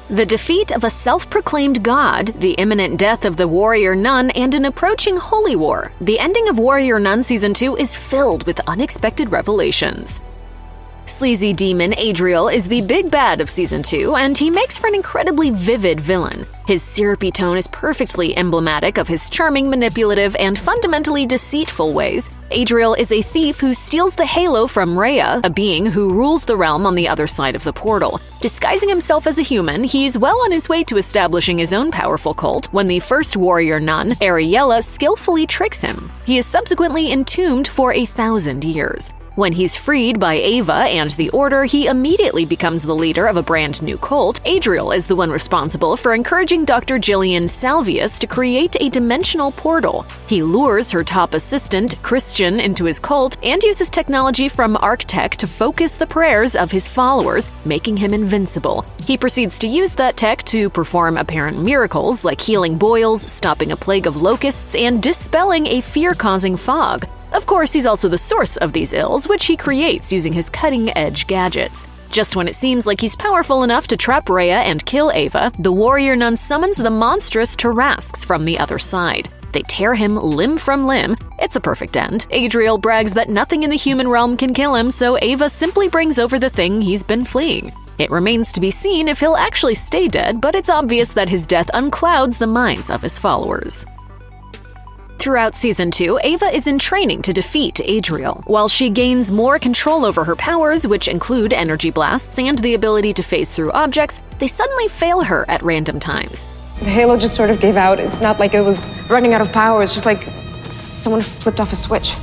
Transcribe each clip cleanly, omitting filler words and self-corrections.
The defeat of a self-proclaimed god, the imminent death of the Warrior Nun, and an approaching holy war, the ending of Warrior Nun Season 2 is filled with unexpected revelations. Sleazy demon Adriel is the big bad of Season 2, and he makes for an incredibly vivid villain. His syrupy tone is perfectly emblematic of his charming, manipulative, and fundamentally deceitful ways. Adriel is a thief who steals the halo from Rhea, a being who rules the realm on the other side of the portal. Disguising himself as a human, he's well on his way to establishing his own powerful cult when the first warrior nun, Ariella, skillfully tricks him. He is subsequently entombed for 1,000 years. When he's freed by Ava and the Order, he immediately becomes the leader of a brand new cult. Adriel is the one responsible for encouraging Dr. Gillian Salvius to create a dimensional portal. He lures her top assistant, Christian, into his cult and uses technology from ArcTech to focus the prayers of his followers, making him invincible. He proceeds to use that tech to perform apparent miracles like healing boils, stopping a plague of locusts, and dispelling a fear-causing fog. Of course, he's also the source of these ills, which he creates using his cutting-edge gadgets. Just when it seems like he's powerful enough to trap Rhea and kill Ava, the warrior nun summons the monstrous Tarrasques from the other side. They tear him limb from limb. It's a perfect end. Adriel brags that nothing in the human realm can kill him, so Ava simply brings over the thing he's been fleeing. It remains to be seen if he'll actually stay dead, but it's obvious that his death unclouds the minds of his followers. Throughout Season 2, Ava is in training to defeat Adriel. While she gains more control over her powers, which include energy blasts and the ability to phase through objects, they suddenly fail her at random times. The halo just sort of gave out. It's not like it was running out of power, it's just like someone flipped off a switch.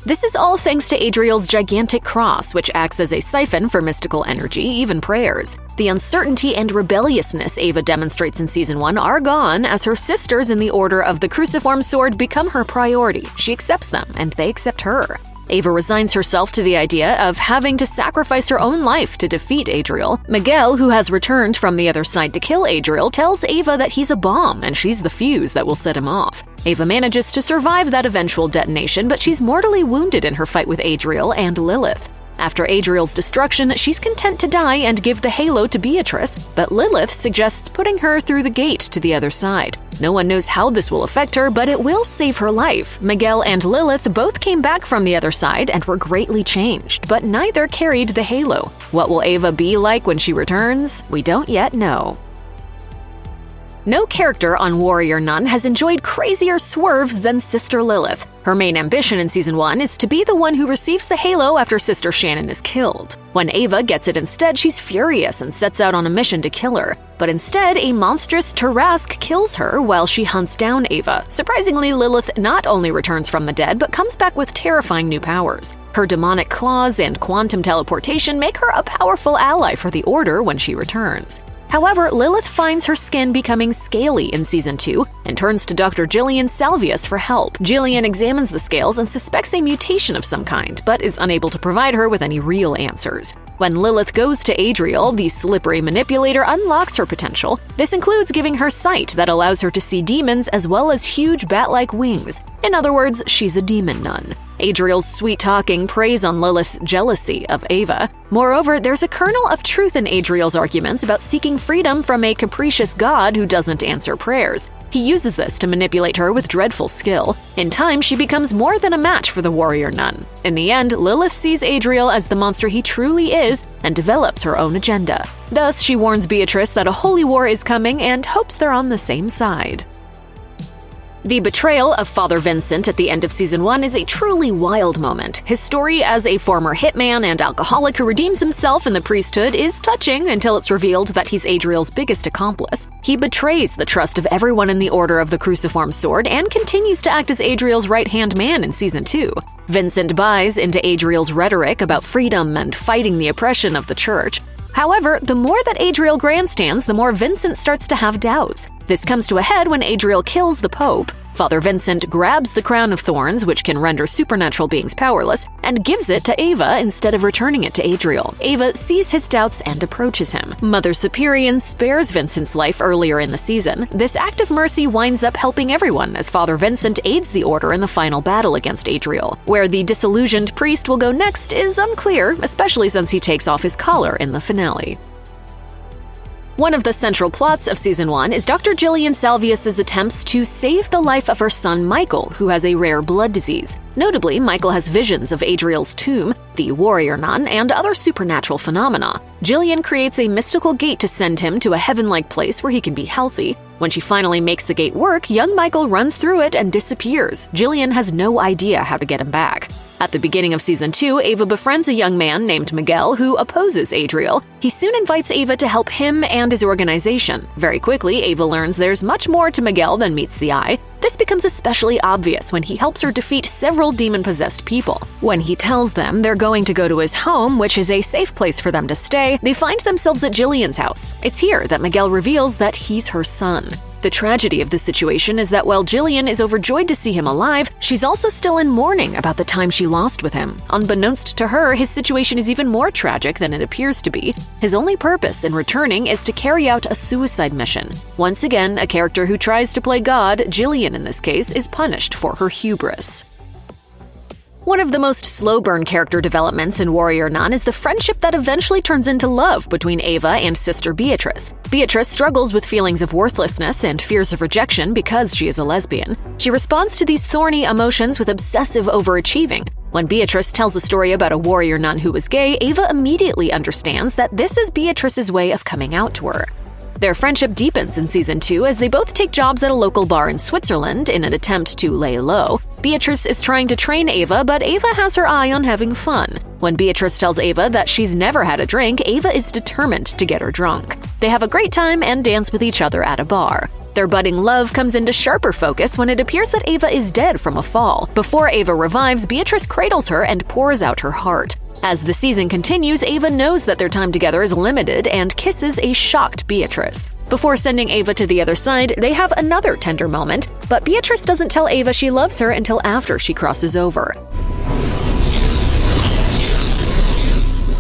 This is all thanks to Adriel's gigantic cross, which acts as a siphon for mystical energy, even prayers. The uncertainty and rebelliousness Ava demonstrates in Season 1 are gone as her sisters in the Order of the Cruciform Sword become her priority. She accepts them, and they accept her. Ava resigns herself to the idea of having to sacrifice her own life to defeat Adriel. Miguel, who has returned from the other side to kill Adriel, tells Ava that he's a bomb and she's the fuse that will set him off. Ava manages to survive that eventual detonation, but she's mortally wounded in her fight with Adriel and Lilith. After Adriel's destruction, she's content to die and give the halo to Beatrice, but Lilith suggests putting her through the gate to the other side. No one knows how this will affect her, but it will save her life. Miguel and Lilith both came back from the other side and were greatly changed, but neither carried the halo. What will Ava be like when she returns? We don't yet know. No character on Warrior Nun has enjoyed crazier swerves than Sister Lilith. Her main ambition in Season 1 is to be the one who receives the halo after Sister Shannon is killed. When Ava gets it instead, she's furious and sets out on a mission to kill her. But instead, a monstrous Tarrasque kills her while she hunts down Ava. Surprisingly, Lilith not only returns from the dead, but comes back with terrifying new powers. Her demonic claws and quantum teleportation make her a powerful ally for the Order when she returns. However, Lilith finds her skin becoming scaly in Season 2 and turns to Dr. Gillian Salvius for help. Gillian examines the scales and suspects a mutation of some kind, but is unable to provide her with any real answers. When Lilith goes to Adriel, the slippery manipulator unlocks her potential. This includes giving her sight that allows her to see demons as well as huge bat-like wings. In other words, she's a demon nun. Adriel's sweet-talking preys on Lilith's jealousy of Ava. Moreover, there's a kernel of truth in Adriel's arguments about seeking freedom from a capricious god who doesn't answer prayers. He uses this to manipulate her with dreadful skill. In time, she becomes more than a match for the warrior nun. In the end, Lilith sees Adriel as the monster he truly is and develops her own agenda. Thus, she warns Beatrice that a holy war is coming and hopes they're on the same side. The betrayal of Father Vincent at the end of Season 1 is a truly wild moment. His story as a former hitman and alcoholic who redeems himself in the priesthood is touching until it's revealed that he's Adriel's biggest accomplice. He betrays the trust of everyone in the Order of the Cruciform Sword and continues to act as Adriel's right-hand man in Season 2. Vincent buys into Adriel's rhetoric about freedom and fighting the oppression of the church. However, the more that Adriel grandstands, the more Vincent starts to have doubts. This comes to a head when Adriel kills the Pope. Father Vincent grabs the crown of thorns, which can render supernatural beings powerless, and gives it to Ava instead of returning it to Adriel. Ava sees his doubts and approaches him. Mother Superion spares Vincent's life earlier in the season. This act of mercy winds up helping everyone as Father Vincent aids the Order in the final battle against Adriel. Where the disillusioned priest will go next is unclear, especially since he takes off his collar in the finale. One of the central plots of Season 1 is Dr. Gillian Salvius's attempts to save the life of her son Michael, who has a rare blood disease. Notably, Michael has visions of Adriel's tomb, the Warrior Nun, and other supernatural phenomena. Gillian creates a mystical gate to send him to a heaven-like place where he can be healthy. When she finally makes the gate work, young Michael runs through it and disappears. Gillian has no idea how to get him back. At the beginning of Season 2, Ava befriends a young man named Miguel who opposes Adriel. He soon invites Ava to help him and his organization. Very quickly, Ava learns there's much more to Miguel than meets the eye. This becomes especially obvious when he helps her defeat several demon-possessed people. When he tells them they're going to go to his home, which is a safe place for them to stay, they find themselves at Gillian's house. It's here that Miguel reveals that he's her son. The tragedy of this situation is that while Gillian is overjoyed to see him alive, she's also still in mourning about the time she lost with him. Unbeknownst to her, his situation is even more tragic than it appears to be. His only purpose in returning is to carry out a suicide mission. Once again, a character who tries to play God, Gillian in this case, is punished for her hubris. One of the most slow-burn character developments in Warrior Nun is the friendship that eventually turns into love between Ava and Sister Beatrice. Beatrice struggles with feelings of worthlessness and fears of rejection because she is a lesbian. She responds to these thorny emotions with obsessive overachieving. When Beatrice tells a story about a warrior nun who was gay, Ava immediately understands that this is Beatrice's way of coming out to her. Their friendship deepens in Season 2 as they both take jobs at a local bar in Switzerland in an attempt to lay low. Beatrice is trying to train Ava, but Ava has her eye on having fun. When Beatrice tells Ava that she's never had a drink, Ava is determined to get her drunk. They have a great time and dance with each other at a bar. Their budding love comes into sharper focus when it appears that Ava is dead from a fall. Before Ava revives, Beatrice cradles her and pours out her heart. As the season continues, Ava knows that their time together is limited and kisses a shocked Beatrice. Before sending Ava to the other side, they have another tender moment, but Beatrice doesn't tell Ava she loves her until after she crosses over.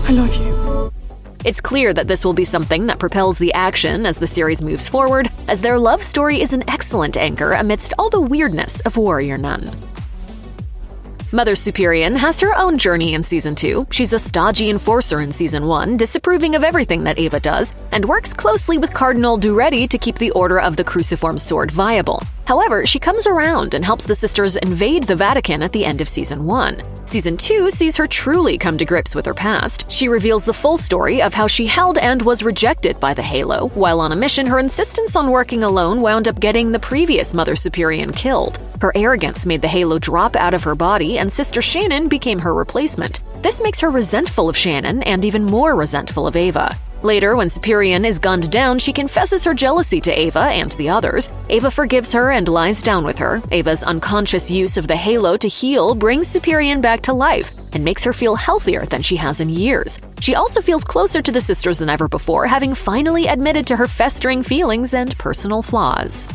I love you. It's clear that this will be something that propels the action as the series moves forward, as their love story is an excellent anchor amidst all the weirdness of Warrior Nun. Mother Superion has her own journey in Season 2. She's a stodgy enforcer in Season 1, disapproving of everything that Ava does, and works closely with Cardinal Duretti to keep the Order of the Cruciform Sword viable. However, she comes around and helps the sisters invade the Vatican at the end of Season 1. Season 2 sees her truly come to grips with her past. She reveals the full story of how she held and was rejected by the Halo. While on a mission, her insistence on working alone wound up getting the previous Mother Superion killed. Her arrogance made the Halo drop out of her body, and Sister Shannon became her replacement. This makes her resentful of Shannon and even more resentful of Ava. Later, when Superion is gunned down, she confesses her jealousy to Ava and the others. Ava forgives her and lies down with her. Ava's unconscious use of the Halo to heal brings Superion back to life and makes her feel healthier than she has in years. She also feels closer to the sisters than ever before, having finally admitted to her festering feelings and personal flaws.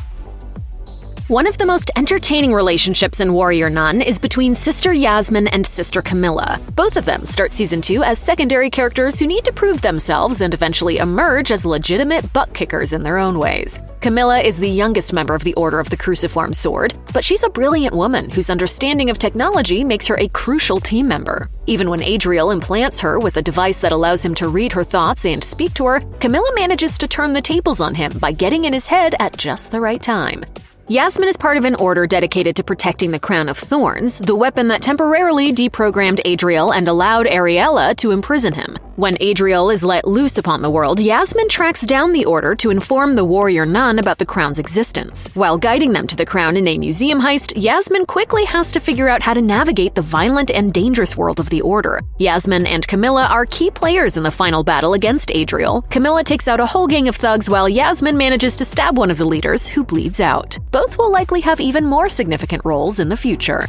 One of the most entertaining relationships in Warrior Nun is between Sister Yasmine and Sister Camila. Both of them start Season 2 as secondary characters who need to prove themselves and eventually emerge as legitimate butt-kickers in their own ways. Camila is the youngest member of the Order of the Cruciform Sword, but she's a brilliant woman whose understanding of technology makes her a crucial team member. Even when Adriel implants her with a device that allows him to read her thoughts and speak to her, Camila manages to turn the tables on him by getting in his head at just the right time. Yasmine is part of an order dedicated to protecting the Crown of Thorns, the weapon that temporarily deprogrammed Adriel and allowed Ariella to imprison him. When Adriel is let loose upon the world, Yasmine tracks down the order to inform the Warrior Nun about the Crown's existence. While guiding them to the Crown in a museum heist, Yasmine quickly has to figure out how to navigate the violent and dangerous world of the Order. Yasmine and Camila are key players in the final battle against Adriel. Camila takes out a whole gang of thugs while Yasmine manages to stab one of the leaders, who bleeds out. Both will likely have even more significant roles in the future.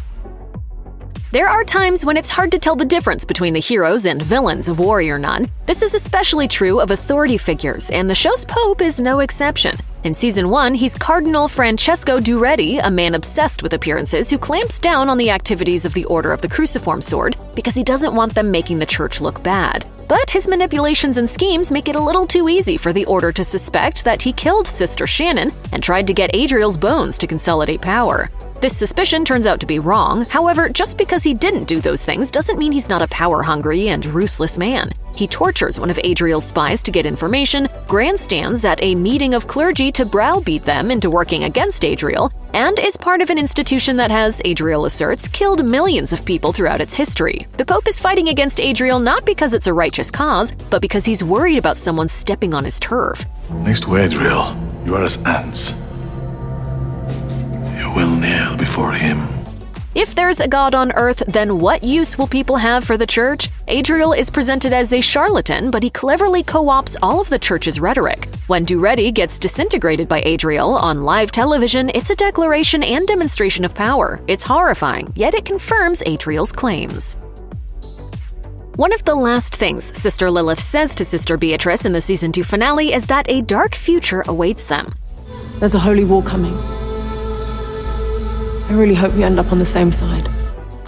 There are times when it's hard to tell the difference between the heroes and villains of Warrior Nun. This is especially true of authority figures, and the show's Pope is no exception. In Season 1, he's Cardinal Francesco Duretti, a man obsessed with appearances who clamps down on the activities of the Order of the Cruciform Sword because he doesn't want them making the church look bad. But his manipulations and schemes make it a little too easy for the Order to suspect that he killed Sister Shannon and tried to get Adriel's bones to consolidate power. This suspicion turns out to be wrong. However, just because he didn't do those things doesn't mean he's not a power-hungry and ruthless man. He tortures one of Adriel's spies to get information, grandstands at a meeting of clergy to browbeat them into working against Adriel, and is part of an institution that has, Adriel asserts, killed millions of people throughout its history. The Pope is fighting against Adriel not because it's a righteous cause, but because he's worried about someone stepping on his turf. Next to Adriel, you are as ants. You will kneel before him. If there's a God on Earth, then what use will people have for the Church? Adriel is presented as a charlatan, but he cleverly co-opts all of the Church's rhetoric. When Duretti gets disintegrated by Adriel on live television, it's a declaration and demonstration of power. It's horrifying, yet it confirms Adriel's claims. One of the last things Sister Lilith says to Sister Beatrice in the Season 2 finale is that a dark future awaits them. There's a holy war coming. I really hope we end up on the same side.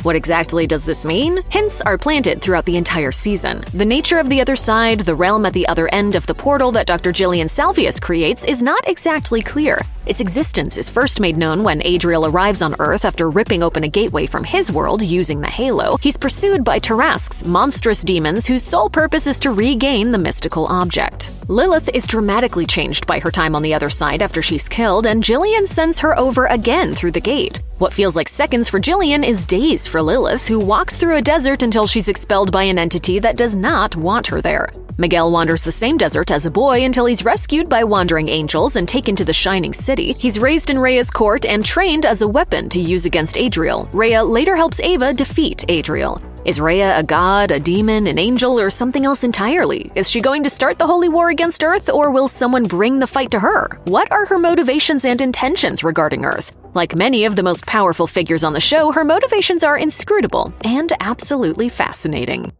What exactly does this mean? Hints are planted throughout the entire season. The nature of the other side, the realm at the other end of the portal that Dr. Gillian Salvius creates, is not exactly clear. Its existence is first made known when Adriel arrives on Earth after ripping open a gateway from his world using the halo. He's pursued by Tarrasques, monstrous demons whose sole purpose is to regain the mystical object. Lilith is dramatically changed by her time on the other side after she's killed, and Gillian sends her over again through the gate. What feels like seconds for Gillian is days for Lilith, who walks through a desert until she's expelled by an entity that does not want her there. Miguel wanders the same desert as a boy until he's rescued by wandering angels and taken to the Shining City. He's raised in Rhea's court and trained as a weapon to use against Adriel. Rhea later helps Ava defeat Adriel. Is Rhea a god, a demon, an angel, or something else entirely? Is she going to start the holy war against Earth, or will someone bring the fight to her? What are her motivations and intentions regarding Earth? Like many of the most powerful figures on the show, her motivations are inscrutable and absolutely fascinating.